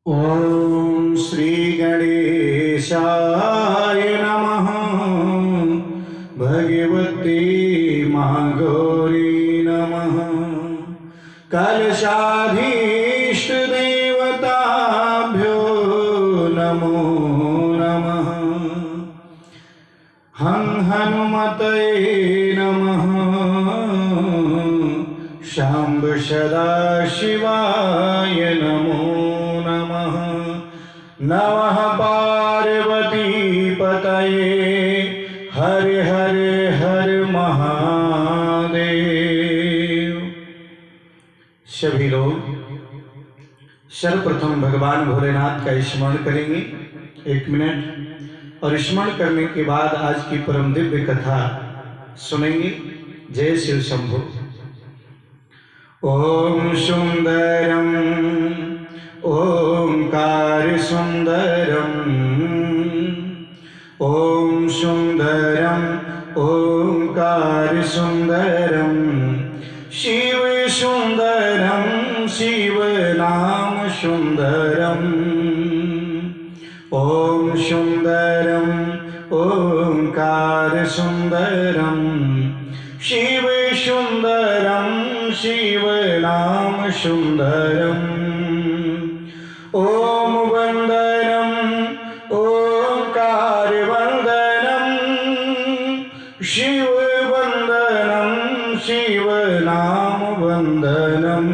ओम श्री गणेशाय नमः। भगवते महागौरी नमः। कलशाधीष्ट देवताभ्यो नमो नमः। हनुमते नमः। शाम्ब सदाशिवाय नमो नमः। नमः पार्वती पतये हर हर हर महादेव। सभी लोग सर्वप्रथम भगवान भोलेनाथ का स्मरण करेंगे 1 मिनट, और स्मरण करने के बाद आज की परम दिव्य कथा सुनेंगे। जय शिव शंभो। ओम सुंदरम ओंकार सुंदरम, ओम सुंदरम ओंकार सुंदरम, शिव सुंदरम शिव नाम सुंदरम। ओम सुंदरम ओंकार सुंदरम, शिव सुंदरम शिव नाम सुंदरम। ओम वंदनम ओंकार वंदनम, शिव वंदनम शिव नाम वंदनम।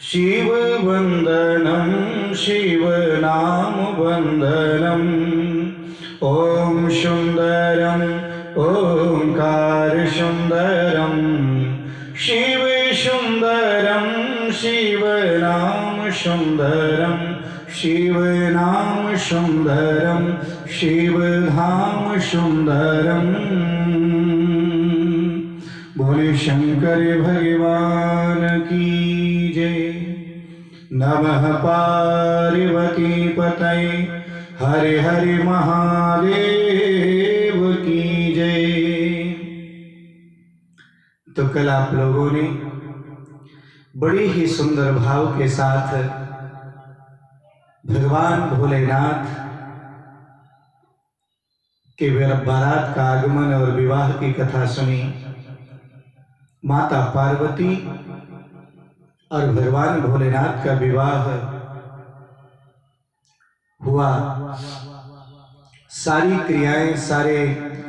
शिव वंदनम शिव नाम वंदनम। ओम सुंदरम ओंकार सुंदरम, शिव सुंदरम शिव नाम सुंदरम। शिव नाम सुंदरम शिव धाम सुंदरम। बोले शंकर भगवान की जय। नमः पार्वती पतये हरे हरे महादेव की जय। तो कल आप लोगों ने बड़ी ही सुंदर भाव के साथ भगवान भोलेनाथ के बारात का आगमन और विवाह की कथा सुनी। माता पार्वती और भगवान भोलेनाथ का विवाह हुआ। सारी क्रियाएं, सारे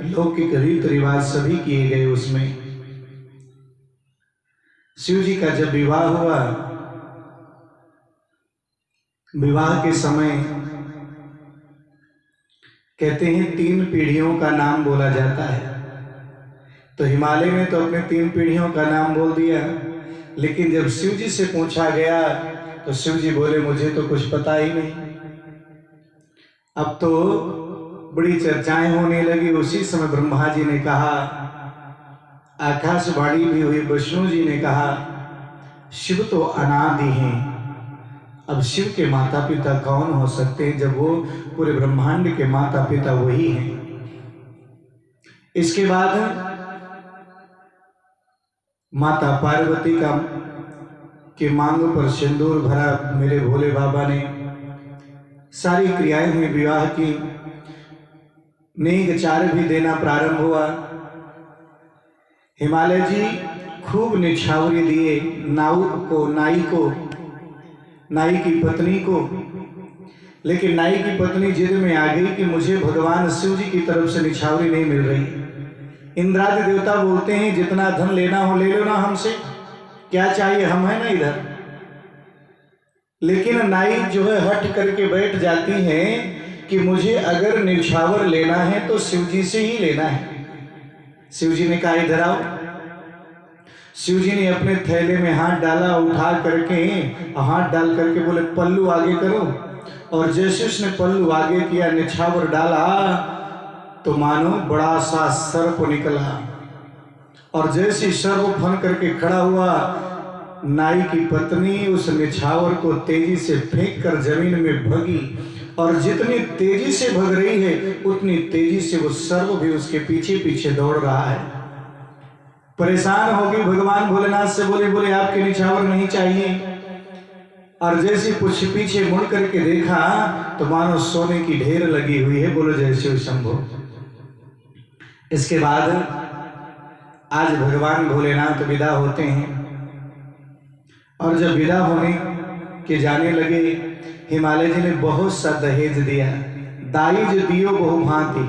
लौकिक रीत रिवाज सभी किए गए। उसमें शिव जी का जब विवाह हुआ, विवाह के समय कहते हैं 3 पीढ़ियों का नाम बोला जाता है। तो हिमालय में तो अपने 3 पीढ़ियों का नाम बोल दिया, लेकिन जब शिव जी से पूछा गया तो शिव जी बोले मुझे तो कुछ पता ही नहीं। अब तो बड़ी चर्चाएं होने लगी। उसी समय ब्रह्मा जी ने कहा, आकाशवाणी भी हुई, विष्णु जी ने कहा शिव तो अनादि हैं, अब शिव के माता पिता कौन हो सकते हैं जब वो पूरे ब्रह्मांड के माता पिता वही हैं। इसके बाद माता पार्वती का के मांग पर सिंदूर भरा मेरे भोले बाबा ने। सारी क्रियाएं हुई, विवाह की, नेग चार भी देना प्रारंभ हुआ। हिमालय जी खूब निछावरी दिए नाउक को, नाई की पत्नी को। लेकिन नाई की पत्नी जिद में आ गई कि मुझे भगवान शिव जी की तरफ से निछावरी नहीं मिल रही। इंद्रादि देवता बोलते हैं जितना धन लेना हो ले लो ना, हमसे क्या चाहिए, हम है ना इधर। लेकिन नाई जो है हट करके बैठ जाती है कि मुझे अगर निछावर लेना है तो शिव जी से ही लेना है। शिव जी ने कहा इधर आओ। शिव जी ने अपने थैले में हाथ डाला, उठा करके हाथ डाल करके बोले पल्लू आगे करो। और जैसे उसने पल्लू आगे किया, निछावर डाला, तो मानो बड़ा सा सर्प निकला। और जैसे सर्प फन करके खड़ा हुआ, नाई की पत्नी उस निछावर को तेजी से फेंक कर जमीन में भगी। और जितनी तेजी से भग रही है उतनी तेजी से वो सर्प भी उसके पीछे पीछे दौड़ रहा है। परेशान होगी भगवान भोलेनाथ से बोले आपके निछावर नहीं चाहिए। और जैसे कुछ पीछे मुड़ करके देखा तो मानो सोने की ढेर लगी हुई है। बोलो जय शिव शंभो। इसके बाद आज भगवान भोलेनाथ विदा होते हैं और जब विदा होने के जाने लगे, हिमालय जी ने बहुत सा दहेज दिया। दाई जो दियो बहु भांति।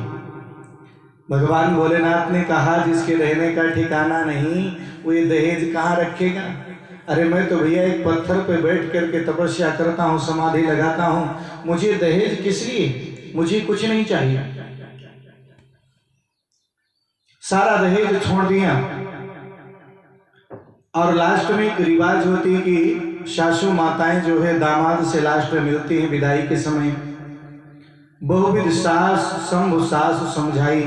भगवान भोलेनाथ ने कहा जिसके रहने का ठिकाना नहीं वो ये दहेज कहाँ रखेगा। अरे मैं तो भैया एक पत्थर पे बैठ करके तपस्या करता हूँ, समाधि लगाता हूँ, मुझे दहेज किस लिए, मुझे कुछ नहीं चाहिए। सारा दहेज छोड़ दिया। और लास्ट में एक रिवाज होती है कि सासू माताएं जो है दामाद से लास्ट में मिलती हैं विदाई के समय। बहुविध सास शंभु सास समझाई,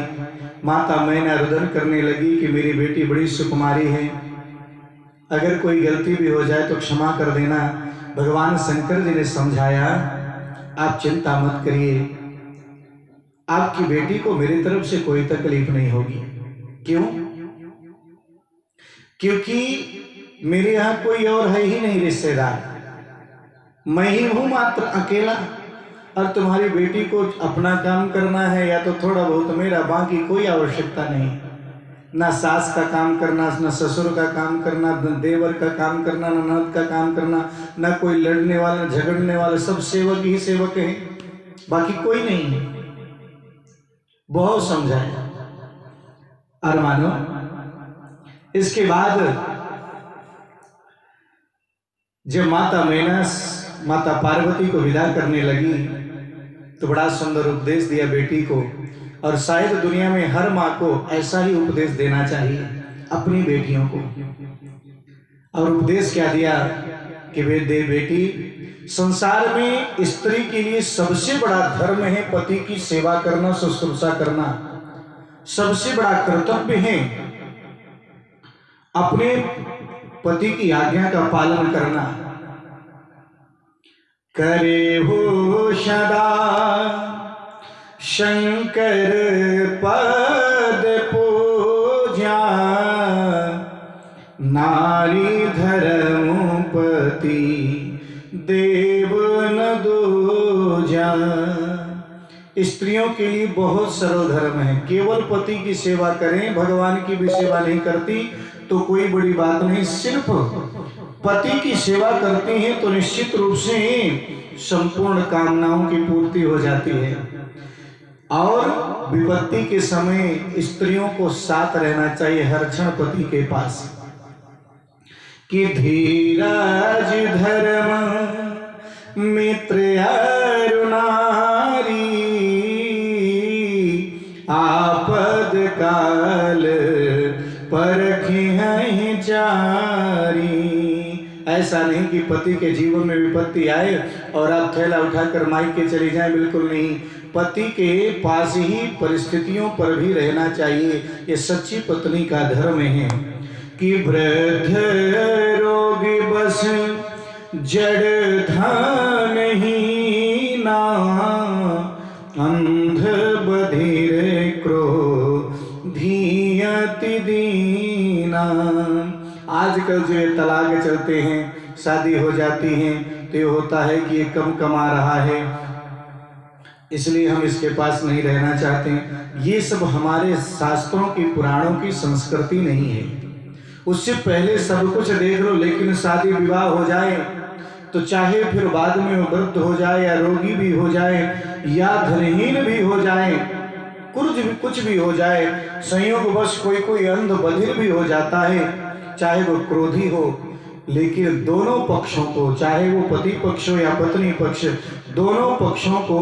माता मैना रुदन करने लगी कि मेरी बेटी बड़ी सुकुमारी है, अगर कोई गलती भी हो जाए तो क्षमा कर देना। भगवान शंकर जी ने समझाया, आप चिंता मत करिए, आपकी बेटी को मेरी तरफ से कोई तकलीफ नहीं होगी। क्यों? क्योंकि मेरे यहां कोई और है ही नहीं रिश्तेदार, मैं ही हूं मात्र अकेला। और तुम्हारी बेटी को अपना काम करना है या तो थोड़ा बहुत मेरा, बाकी कोई आवश्यकता नहीं। ना सास का काम करना, ना ससुर का काम करना, न देवर का काम करना, न ननद का काम करना, ना कोई लड़ने वाला झगड़ने वाला, सब सेवक ही सेवक हैं, बाकी कोई नहीं है। बहुत समझाया। और मानो इसके बाद जब माता मैना माता पार्वती को विदा करने लगी तो बड़ा सुंदर उपदेश दिया बेटी को। और शायद दुनिया में हर माँ को ऐसा ही उपदेश देना चाहिए अपनी बेटियों को। और उपदेश क्या दिया कि बेटी, संसार में स्त्री के लिए सबसे बड़ा धर्म है पति की सेवा करना, शुश्रूषा करना। सबसे बड़ा कर्तव्य है अपने पति की आज्ञा का पालन करना। करे हो सदा शंकर पद पूजा, नारी धर्मपति देव न दूजा। स्त्रियों के लिए बहुत सरल धर्म है, केवल पति की सेवा करें, भगवान की भी सेवा नहीं करती तो कोई बड़ी बात नहीं। सिर्फ पति की सेवा करती हैं तो निश्चित रूप से संपूर्ण कामनाओं की पूर्ति हो जाती है। और विपत्ति के समय स्त्रियों को साथ रहना चाहिए हर क्षण पति के पास। कि धीरज धर्म मित्र अरु नारी, आपद काल परखि हैं जारी। ऐसा नहीं कि पति के जीवन में विपत्ति आए और आप थैला उठाकर मायके चले जाएं, बिल्कुल नहीं। पति के पास ही परिस्थितियों पर भी रहना चाहिए, ये सच्ची पत्नी का धर्म है। कि वृद्ध रोगी बस जड़ धन ही ना, अंध बधिर क्रोधी अति दीना। आजकल जो ये तलाक चलते हैं, शादी हो जाती हैं तो ये होता है कि ये कम कमा रहा है इसलिए हम इसके पास नहीं रहना चाहते। ये सब हमारे शास्त्रों की, पुराणों की संस्कृति नहीं है। उससे पहले सब कुछ देख लो, लेकिन शादी विवाह हो जाए तो चाहे फिर बाद में वो वृद्ध हो जाए या रोगी भी हो जाए या धनहीन भी हो जाए, कुछ भी हो जाए, संयोगवश कोई अंध बधिर भी हो जाता है, चाहे वो क्रोधी हो, लेकिन दोनों पक्षों को, चाहे वो पति पक्ष हो या पत्नी पक्ष, दोनों पक्षों को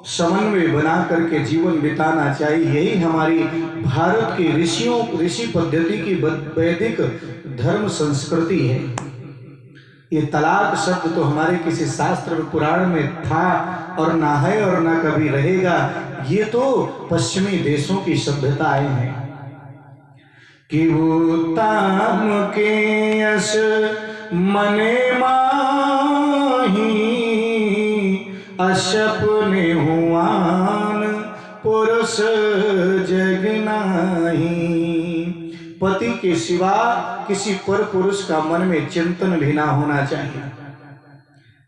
समन्वय बना करके जीवन बिताना चाहिए। यही हमारी भारत की ऋषि पद्धति की वैदिक धर्म संस्कृति है। ये तलाक शब्द तो हमारे किसी शास्त्र पुराण में था और ना है और ना कभी रहेगा। ये तो पश्चिमी देशों की सभ्यताएं हैं। कि वो ताम के यश मने माही, अशपने हुआन पुरुष जग नाही। पति के सिवा किसी पर पुरुष का मन में चिंतन भी ना होना चाहिए।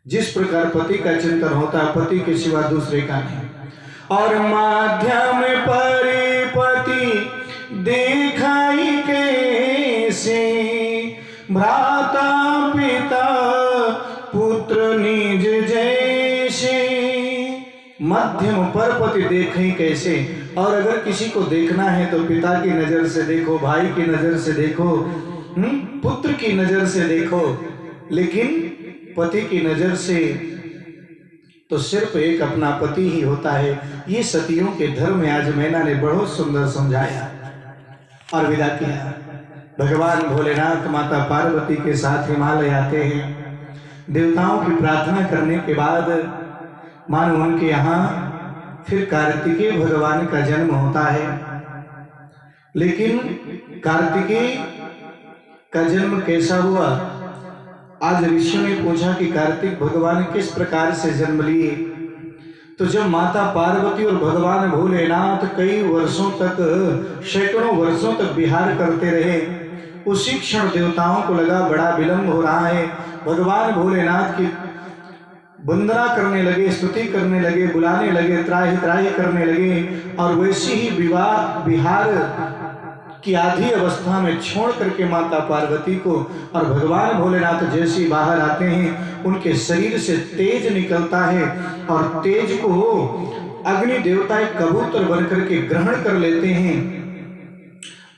जिस प्रकार पति का चिंतन होता है, पति के सिवा दूसरे का नहीं। और माध्यम परिपति देखाई कैसे, भ्राता पिता पुत्र निज जैसे। मध्यम परपति देखे कैसे, और अगर किसी को देखना है तो पिता की नजर से देखो, भाई की नजर से देखो, पुत्र की नजर से देखो, लेकिन पति की नजर से तो सिर्फ एक अपना पति ही होता है। ये सतियों के धर्म में आज मैना ने बहुत सुंदर समझाया और विदा किया। भगवान भोलेनाथ माता पार्वती के साथ हिमालय आते हैं। देवताओं की प्रार्थना करने के बाद मानो उनके यहाँ फिर कार्तिकेय भगवान का जन्म होता है। लेकिन कार्तिकेय का जन्म कैसा हुआ? आज ऋषियों ने पूछा कि कार्तिक भगवान किस प्रकार से जन्म लिए। तो जब माता पार्वती और भगवान भोलेनाथ कई वर्षों तक, सैकड़ों वर्षों तक विहार करते रहे, उसी क्षण देवताओं को लगा बड़ा विलंब हो रहा है। भगवान भोलेनाथ की वंदना करने लगे, स्तुति करने लगे, बुलाने लगे, त्राहि त्राहि करने लगे। और वैसी ही विहार की आधी अवस्था में छोड़ करके माता पार्वती को और भगवान भोलेनाथ जैसे बाहर आते हैं, उनके शरीर से तेज निकलता है और तेज को अग्नि देवता एक कबूतर बनकर के ग्रहण कर लेते हैं।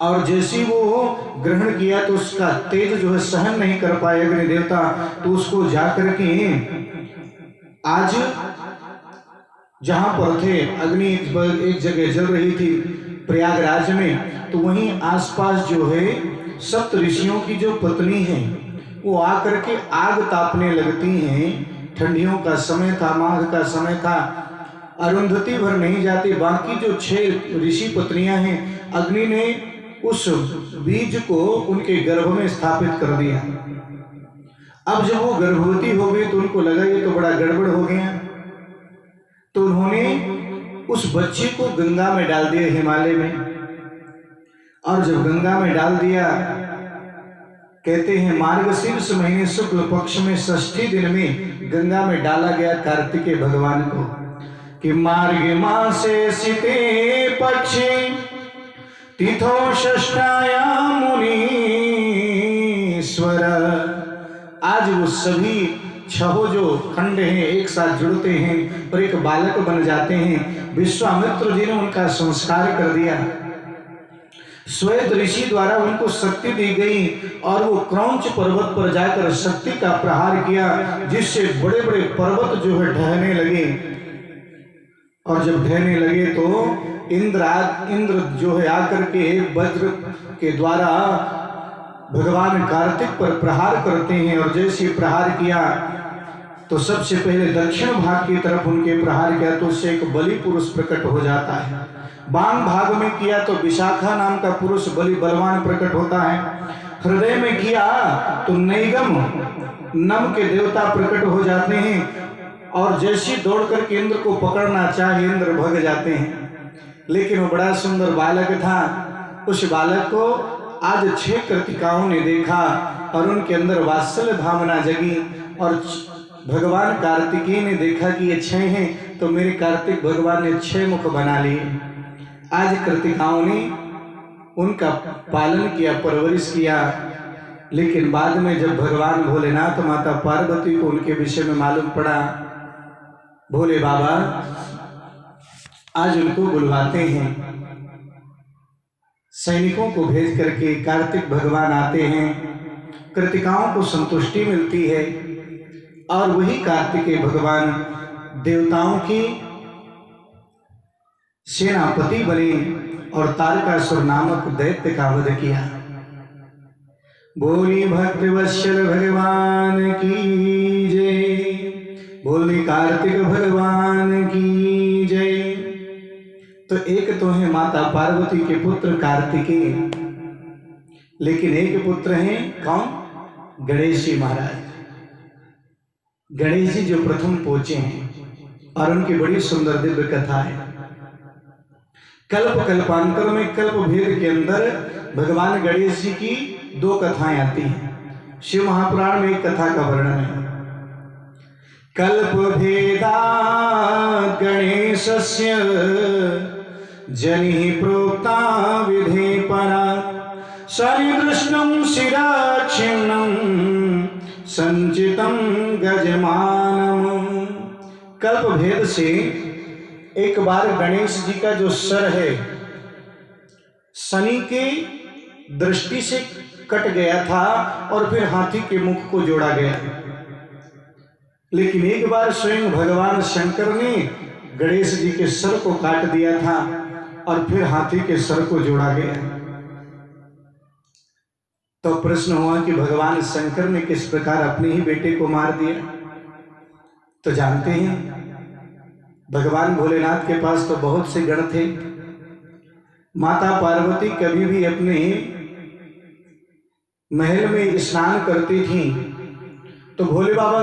और जैसे वो ग्रहण किया तो उसका तेज जो है सहन नहीं कर पाए अग्नि देवता, तो उसको जाकर के आज जहां पर थे, अग्नि एक जगह जल रही थी प्रयागराज में, तो वहीं आसपास जो है सप्त ऋषियों की जो पत्नी है वो आकर के आग तापने लगती हैं। ठंडियों का समय था, माघ का समय था, अरुंधति भर नहीं जाती। बाकी जो 6 ऋषि पत्नियां हैं, अग्नि ने उस बीज को उनके गर्भ में स्थापित कर दिया। अब जब वो गर्भवती हो गई तो उनको लगा ये तो बड़ा गड़बड़ हो गया, तो उन्होंने उस बच्चे को गंगा में डाल दिया, हिमालय में। और जब गंगा में डाल दिया, कहते हैं मार्गशीर्ष महीने शुक्ल पक्ष में षष्ठी दिन में गंगा में डाला गया कार्तिकेय भगवान को, कि मार्ग मासे सीते पक्षे तिथो षष्ठायाम मुनीश्वर। आज वो सभी 6 जो खंड हैं एक साथ जुड़ते हैं और एक बालक बन जाते हैं। विश्वामित्र जी ने उनका संस्कार कर दिया। श्वेत ऋषि द्वारा उनको शक्ति दी गई और वो क्रौंच पर्वत पर जाकर शक्ति का प्रहार किया, जिससे बड़े बड़े पर्वत जो है ढहने लगे। और जब ढहने लगे तो इंद्र जो है आकर के वज्र के द्वारा भगवान कार्तिक पर प्रहार करते हैं। और जैसे प्रहार किया तो सबसे पहले दक्षिण भाग की तरफ उनके प्रहार किया तो उससे एक बलि पुरुष प्रकट हो जाता है। बाम भाग में किया तो विशाखा नाम का पुरुष बलवान प्रकट होता है। हृदय में किया तो नैगम नम के देवता प्रकट हो जाते हैं। और जैसे दौड़ करके इंद्र को पकड़ना चाहे, इंद्र भग जाते हैं। लेकिन वो बड़ा सुंदर बालक था। उस बालक को आज 6 कृतिकाओं ने देखा और उनके अंदर वात्सल्य भावना जगी। और भगवान कार्तिकेय ने देखा कि ये 6 हैं, तो मेरे कार्तिक भगवान ने 6 मुख बना लिए। आज कृतिकाओं ने उनका पालन किया, परवरिश किया। लेकिन बाद में जब भगवान भोलेनाथ माता पार्वती को उनके विषय में मालूम पड़ा, भोले बाबा आज उनको बुलवाते हैं। सैनिकों को भेज करके कार्तिक भगवान आते हैं, कृतिकाओं को संतुष्टि मिलती है। और वही कार्तिकेय भगवान देवताओं की सेनापति बने और तारकासुर नामक दैत्य का वध किया। बोली भक्त वत्सल भगवान की जय, बोली कार्तिक भगवान की जय। तो एक तो है माता पार्वती के पुत्र कार्तिकेय, लेकिन एक पुत्र हैं कौन? गणेश जी महाराज। गणेश जी जो प्रथम पहुंचे हैं और उनकी बड़ी सुंदर दिव्य कथा है। कल्प कल्पांतर में कल्प भेद के अंदर भगवान गणेश जी की 2 कथाएं आती हैं। शिव महापुराण में एक कथा का वर्णन है कल्पभेदात् गणेशस्य जनिः प्रोक्ता विधे परात् सनिदृष्टं शिराच्छिन्नं संचितं गजमानम्। कल्पभेद से एक बार गणेश जी का जो सर है शनि के दृष्टि से कट गया था और फिर हाथी के मुख को जोड़ा गया। लेकिन एक बार स्वयं भगवान शंकर ने गणेश जी के सर को काट दिया था और फिर हाथी के सर को जोड़ा गया। तो प्रश्न हुआ कि भगवान शंकर ने किस प्रकार अपने ही बेटे को मार दिया। तो जानते हैं भगवान भोलेनाथ के पास तो बहुत से गण थे। माता पार्वती कभी भी अपने महल में स्नान करती थी तो भोले बाबा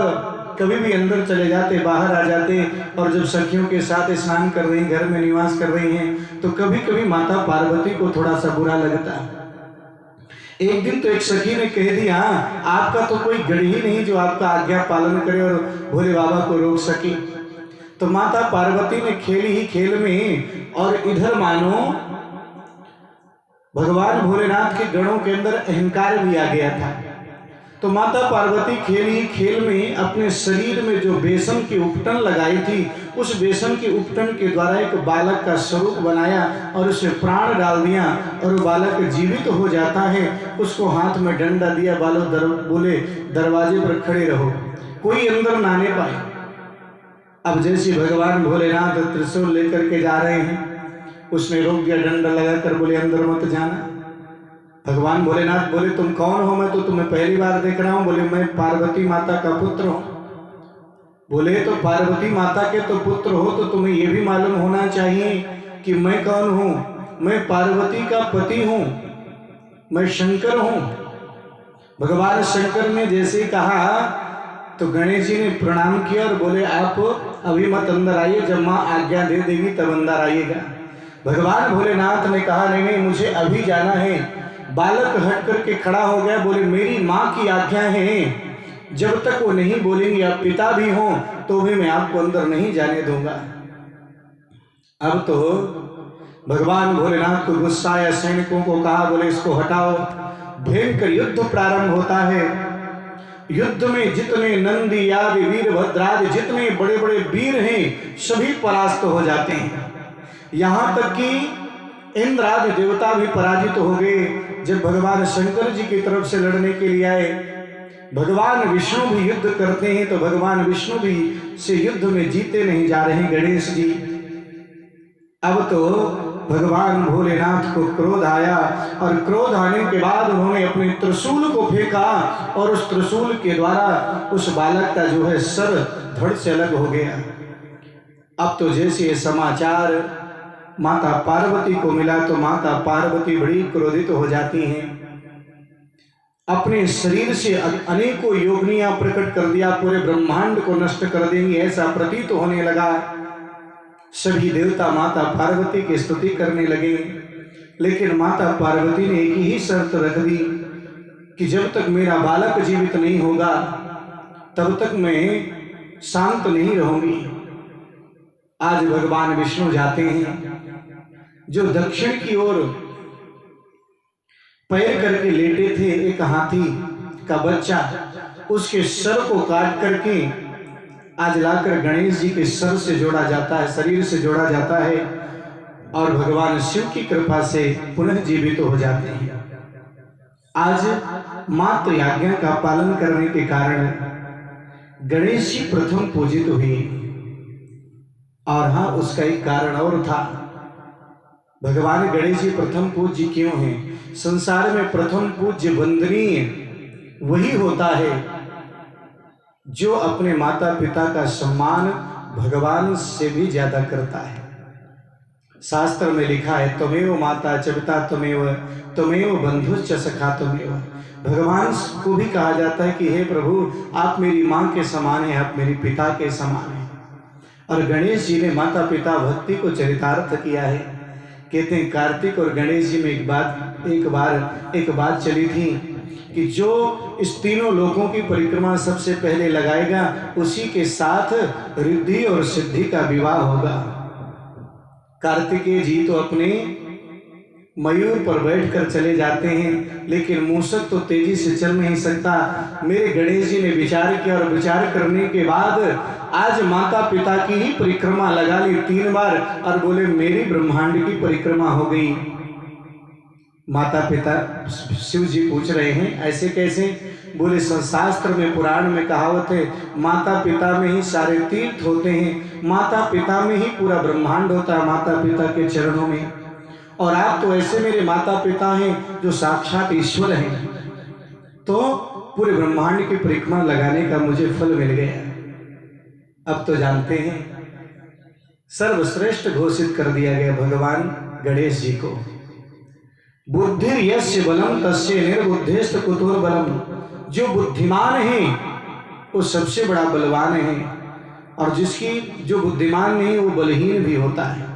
कभी भी अंदर चले जाते, बाहर आ जाते, और जब सखियों के साथ स्नान कर रही, घर में निवास कर रही हैं, तो कभी कभी माता पार्वती को थोड़ा सा बुरा लगता। एक दिन तो एक सखी ने कह दिया, आपका तो कोई गढ़ ही नहीं जो आपका आज्ञा पालन करे और भोले बाबा को रोक सके। तो माता पार्वती ने खेल ही खेल में, और इधर मानो भगवान भोलेनाथ के गणों के अंदर अहंकार भी आ गया था। तो माता पार्वती खेल ही खेल में अपने शरीर में जो बेसन की उपटन लगाई थी, उस बेसन के उपटन के द्वारा एक बालक का स्वरूप बनाया और उसे प्राण डाल दिया और वो बालक जीवित हो जाता है। उसको हाथ में डंडा दिया, बोले दरवाजे पर खड़े रहो, कोई अंदर ना आने पाए। अब जैसे भगवान भोलेनाथ त्रिशूल लेकर के जा रहे हैं, उसने रोक दिया, डंडा लगाकर बोले अंदर मत जाना। भगवान भोलेनाथ बोले तुम कौन हो? मैं तो तुम्हें पहली बार देख रहा हूं। बोले मैं पार्वती माता का पुत्र हूं। बोले तो पार्वती माता के तो पुत्र हो तो तुम्हें यह भी मालूम होना चाहिए कि मैं कौन हूं। मैं पार्वती का पति हूं, मैं शंकर हूं। भगवान शंकर ने जैसे कहा तो गणेश जी ने प्रणाम किया और बोले आप अभी मत अंदर आइए, जब माँ आज्ञा दे देगी तब अंदर आइएगा। भगवान भोलेनाथ ने कहा नहीं नहीं, मुझे अभी जाना है। बालक हट करके खड़ा हो गया, बोले मेरी माँ की आज्ञा है, जब तक वो नहीं बोलेंगे आप पिता भी हो तो भी मैं आपको अंदर नहीं जाने दूंगा। अब तो भगवान भोलेनाथ को गुस्सा आया, सैनिकों को कहा बोले इसको हटाओ। भयंकर युद्ध प्रारंभ होता है। युद्ध में जितने नंदी आदि वीरभद्रादि जितने बड़े बड़े वीर हैं सभी परास्त हो जाते हैं। यहाँ तक कि इंद्र आदि देवता भी पराजित हो गए। जब भगवान शंकर जी की तरफ से लड़ने के लिए आए, भगवान विष्णु भी युद्ध करते हैं तो भगवान विष्णु भी से युद्ध में जीते नहीं जा रहे गणेश जी। अब तो भगवान भोलेनाथ को क्रोध आया और क्रोध आने के बाद उन्होंने अपने त्रिशूल को फेंका और उस त्रिशूल के द्वारा उस बालक का जो है सर धड़ से अलग हो गया। अब तो जैसे ये समाचार माता पार्वती को मिला तो माता पार्वती बड़ी क्रोधित हो जाती हैं। अपने शरीर से अनेकों योगनियां प्रकट कर दिया, पूरे ब्रह्मांड को नष्ट कर देंगी ऐसा प्रतीत होने लगा। सभी देवता माता पार्वती की स्तुति करने लगे, लेकिन माता पार्वती ने एक ही शर्त रख दी कि जब तक मेरा बालक जीवित नहीं होगा तब तक मैं शांत नहीं रहूंगी। आज भगवान विष्णु जाते हैं, जो दक्षिण की ओर पैर करके लेटे थे एक हाथी का बच्चा, उसके सर को काट करके आज लाकर गणेश जी के सर से जोड़ा जाता है, शरीर से जोड़ा जाता है और भगवान शिव की कृपा से पुनः जीवित हो जाते हैं। आज मात्र आज्ञा का पालन करने के कारण गणेश जी प्रथम पूजित हुए। और हाँ, उसका एक कारण और था। भगवान गणेश जी प्रथम पूज्य क्यों हैं? संसार में प्रथम पूज्य वंदनीय वही होता है जो अपने माता पिता का सम्मान भगवान से भी ज्यादा करता है। शास्त्र में लिखा है त्वमेव माता च पिता त्वमेव बंधुश्च सखा त्वमेव। भगवान को भी कहा जाता है कि हे प्रभु आप मेरी माँ के समान हैं, आप मेरी पिता के समान हैं। और गणेश जी ने माता पिता भक्ति को चरितार्थ किया है। कहते हैं कार्तिक और गणेश जी में एक बात चली थी कि जो इस तीनों लोकों की परिक्रमा सबसे पहले लगाएगा उसी के साथ रिद्धि और सिद्धि का विवाह होगा। कार्तिकेय जी तो अपने मयूर पर बैठकर चले जाते हैं, लेकिन मूषक तो तेजी से चल नहीं सकता। मेरे गणेश जी ने विचार किया और विचार करने के बाद आज माता पिता की ही परिक्रमा लगा ली 3 बार और बोले मेरी ब्रह्मांड की परिक्रमा हो गई। माता पिता शिव जी पूछ रहे हैं ऐसे कैसे? बोले शास्त्र में पुराण में कहावत है, माता पिता में ही सारे तीर्थ होते हैं, माता पिता में ही पूरा ब्रह्मांड होता है, माता पिता के चरणों में। और आप तो ऐसे मेरे माता पिता हैं जो साक्षात ईश्वर हैं, तो पूरे ब्रह्मांड की परिक्रमा लगाने का मुझे फल मिल गया। अब तो जानते हैं सर्वश्रेष्ठ घोषित कर दिया गया भगवान गणेश जी को। बुद्धि यस्य बलम तस्य निर्बुद्धिस्त कुतोर बलम। जो बुद्धिमान है वो सबसे बड़ा बलवान है, और जिसकी जो बुद्धिमान नहीं वो बलहीन भी होता है।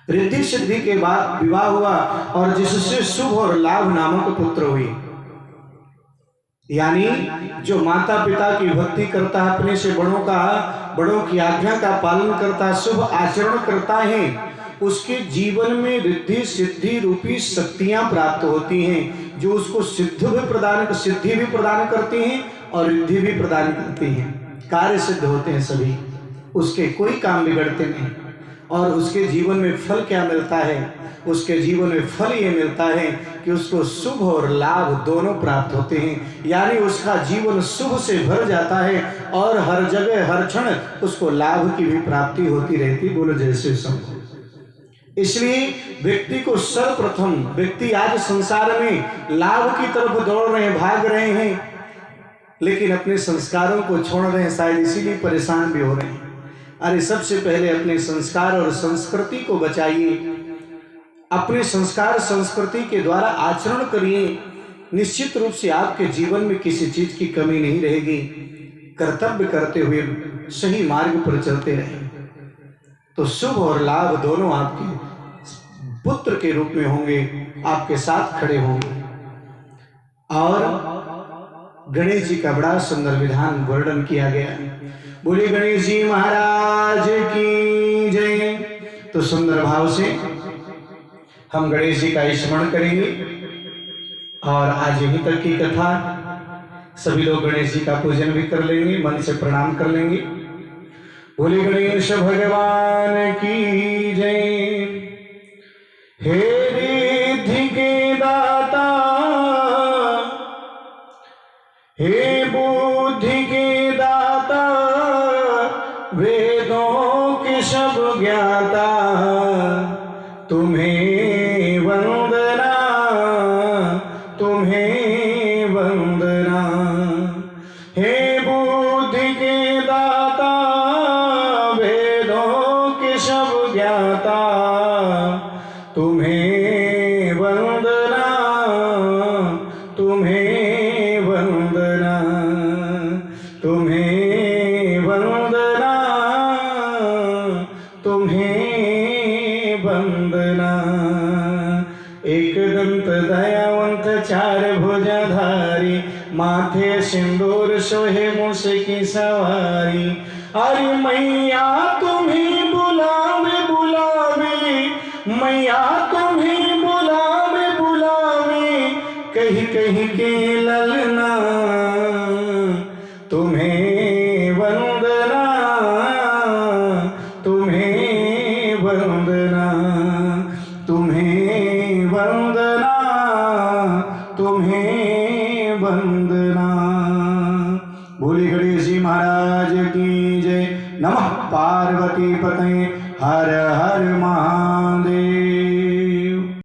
रिद्धि सिद्धि के बाद विवाह हुआ और जिससे शुभ और लाभ नामक पुत्र हुई। यानी जो माता पिता की भक्ति करता है, अपने से बड़ों की आज्ञा का पालन करता है, शुभ आचरण करता है, उसके जीवन में रिद्धि सिद्धि रूपी शक्तियां प्राप्त होती हैं, जो उसको सिद्धि भी प्रदान करती हैं और रिद्धि भी प्रदान करती हैं। कार्य सिद्ध होते हैं सभी, उसके कोई काम बिगड़ते नहीं। और उसके जीवन में फल क्या मिलता है? उसके जीवन में फल ये मिलता है कि उसको शुभ और लाभ दोनों प्राप्त होते हैं। यानी उसका जीवन शुभ से भर जाता है और हर जगह हर क्षण उसको लाभ की भी प्राप्ति होती रहती। बोलो जय श्री शंकर। इसलिए व्यक्ति को सर्वप्रथम, व्यक्ति आज संसार में लाभ की तरफ दौड़ रहे हैं, भाग रहे हैं, लेकिन अपने संस्कारों को छोड़ रहे हैं, शायद इसीलिए परेशान भी हो रहे हैं। अरे सबसे पहले अपने संस्कार और संस्कृति को बचाइए, अपने संस्कार संस्कृति के द्वारा आचरण करिए। निश्चित रूप से आपके जीवन में किसी चीज की कमी नहीं रहेगी। कर्तव्य करते हुए सही मार्ग पर चलते रहें तो शुभ और लाभ दोनों आपके पुत्र के रूप में होंगे, आपके साथ खड़े होंगे। और गणेश जी का बड़ा सुंदर विधान वर्णन किया गया। बोले गणेश जी महाराज की जय। तो सुंदर भाव से हम गणेश जी का स्मरण करेंगे और आज यहीं तक की कथा। सभी लोग गणेश जी का पूजन भी कर लेंगे, मन से प्रणाम कर लेंगे। बोले गणेश भगवान की जय। हे रिद्धि के दाता, हे बुद्धि के दाता, वेदों के सब ज्ञाता, तुम्हें वंदना, तुम्हें वंदना। हे बुद्धि के दाता, वेदों के सब ज्ञाता, तुम्हें वंदना, तुम्हें वंदना, तुम्हें वंदना, तुम्हें वंदना। एक दंत दयावंत चार भुजाधारी, माथे सिंदूर सोहे मूस की सवारी। अरे मैया तुम्हें बुलावे बुलावे, मैया तुम्हें बुलावे बुलावे, कहीं कहीं के ललना, तुम्हें वंदना, तुम्हें वंदना, तुम्हें वंदना, तुम्हें वंदना। बोले गणेश जी महाराज की जय। नमः पार्वती पते हर हर महादेव।